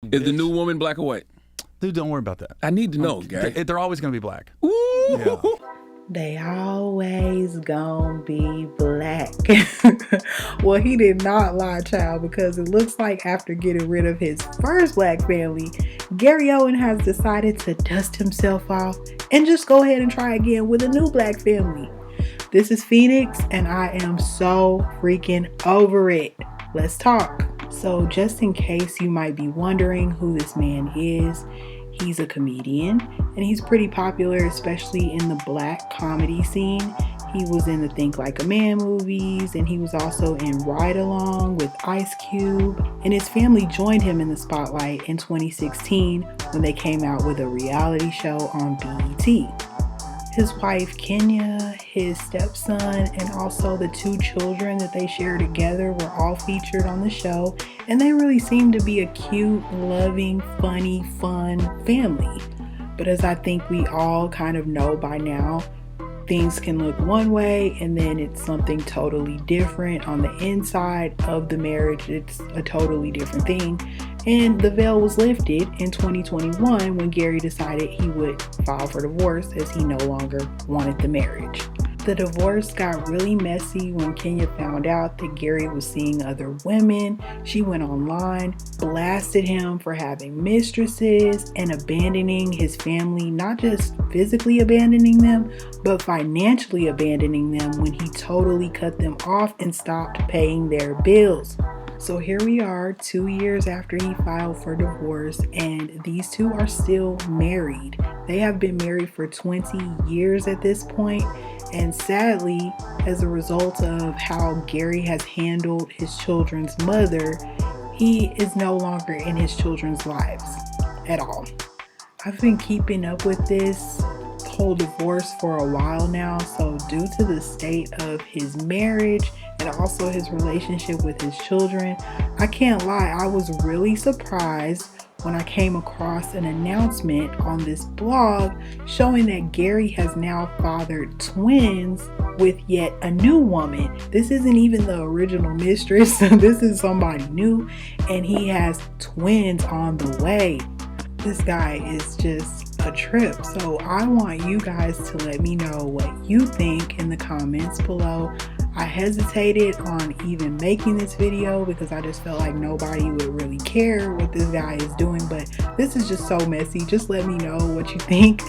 fucking Is bitch. the new woman black or white? Dude, don't worry about that. I need to know, Gary. They're always going to be black. Ooh. Yeah. They always gonna be black. Well, he did not lie, child, because it looks like after getting rid of his first black family, Gary Owen has decided to dust himself off and just go ahead and try again with a new black family. This is Phoenix, and I am so freaking over it. Let's talk. So just in case you might be wondering who this man is, he's a comedian, and he's pretty popular, especially in the black comedy scene. He was in the Think Like a Man movies, and he was also in Ride Along with Ice Cube. And his family joined him in the spotlight in 2016 when they came out with a reality show on BET. His wife Kenya, his stepson, and also the 2 children that they share together were all featured on the show, and they really seem to be a cute, loving, funny, fun family. But as I think we all kind of know by now, things can look one way and then it's something totally different on the inside of the marriage. It's a totally different thing. And the veil was lifted in 2021 when Gary decided he would file for divorce as he no longer wanted the marriage. The divorce got really messy when Kenya found out that Gary was seeing other women. She went online, blasted him for having mistresses and abandoning his family, not just physically abandoning them, but financially abandoning them when he totally cut them off and stopped paying their bills. So here we are 2 years after he filed for divorce, and these two are still married. They have been married for 20 years at this point, and sadly, as a result of how Gary has handled his children's mother, he is no longer in his children's lives at all. I've been keeping up with this whole divorce for a while now, so due to the state of his marriage and also his relationship with his children, I can't lie, I was really surprised when I came across an announcement on this blog showing that Gary has now fathered twins with yet a new woman. This isn't even the original mistress, this is somebody new, and he has twins on the way. This guy is just a trip. So I want you guys to let me know what you think in the comments below. I hesitated on even making this video because I just felt like nobody would really care what this guy is doing, but this is just so messy. Just let me know what you think.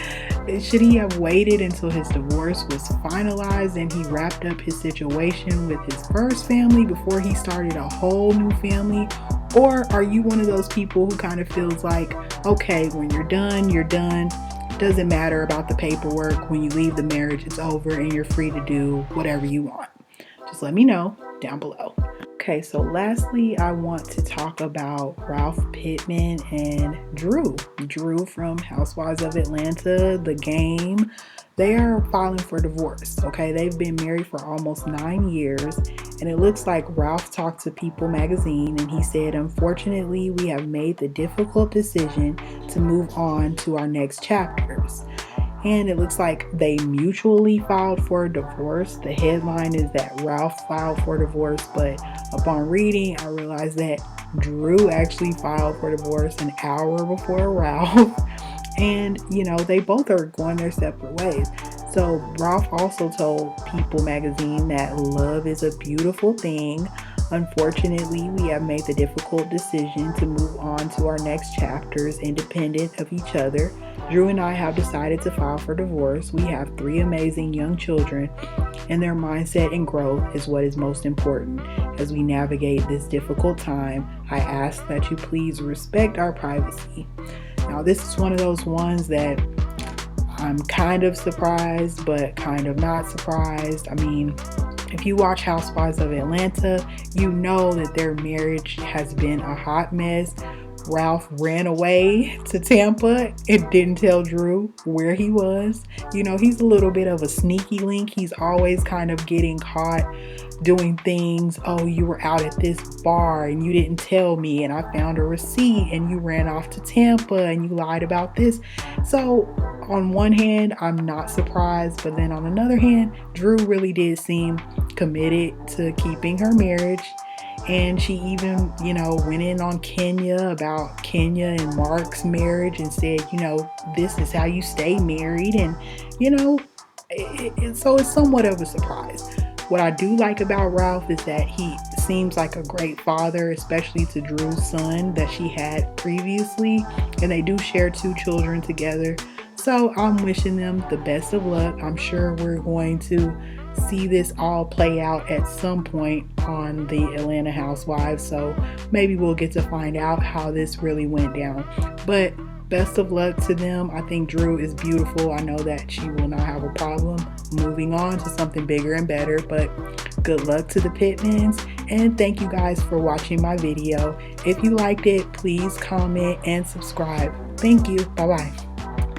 Should he have waited until his divorce was finalized and he wrapped up his situation with his first family before he started a whole new family? Or are you one of those people who kind of feels like, okay, when you're done, you're done. Doesn't matter about the paperwork. When you leave the marriage, it's over and you're free to do whatever you want. Just let me know down below. Okay, so lastly, I want to talk about Ralph Pittman and Drew. Drew from Housewives of Atlanta, The Game. They are filing for divorce, okay? They've been married for almost 9 years, and it looks like Ralph talked to People magazine, and he said, unfortunately, we have made the difficult decision to move on to our next chapters. And it looks like they mutually filed for a divorce. The headline is that Ralph filed for divorce, but upon reading, I realized that Drew actually filed for divorce an hour before Ralph. And, you know, they both are going their separate ways. So Ralph also told People magazine that love is a beautiful thing. Unfortunately, we have made the difficult decision to move on to our next chapters independent of each other. Drew and I have decided to file for divorce. We have 3 amazing young children, and their mindset and growth is what is most important. As we navigate this difficult time, I ask that you please respect our privacy. Now, this is one of those ones that I'm kind of surprised, but kind of not surprised. I mean, if you watch Housewives of Atlanta, you know that their marriage has been a hot mess. Ralph ran away to Tampa and didn't tell Drew where he was. You know, he's a little bit of a sneaky link. He's always kind of getting caught doing things. Oh, you were out at this bar and you didn't tell me, and I found a receipt, and you ran off to Tampa and you lied about this. So on one hand, I'm not surprised, but then on another hand, Drew really did seem committed to keeping her marriage. And she even, went in on Kenya about Kenya and Mark's marriage and said, this is how you stay married. And, so it's somewhat of a surprise. What I do like about Ralph is that he seems like a great father, especially to Drew's son that she had previously. And they do share 2 children together. So I'm wishing them the best of luck. I'm sure we're going to see this all play out at some point on the Atlanta Housewives. So maybe we'll get to find out how this really went down. But best of luck to them. I think Drew is beautiful. I know that she will not have a problem moving on to something bigger and better. But good luck to the Pittmans. And thank you guys for watching my video. If you liked it, please comment and subscribe. Thank you. Bye-bye.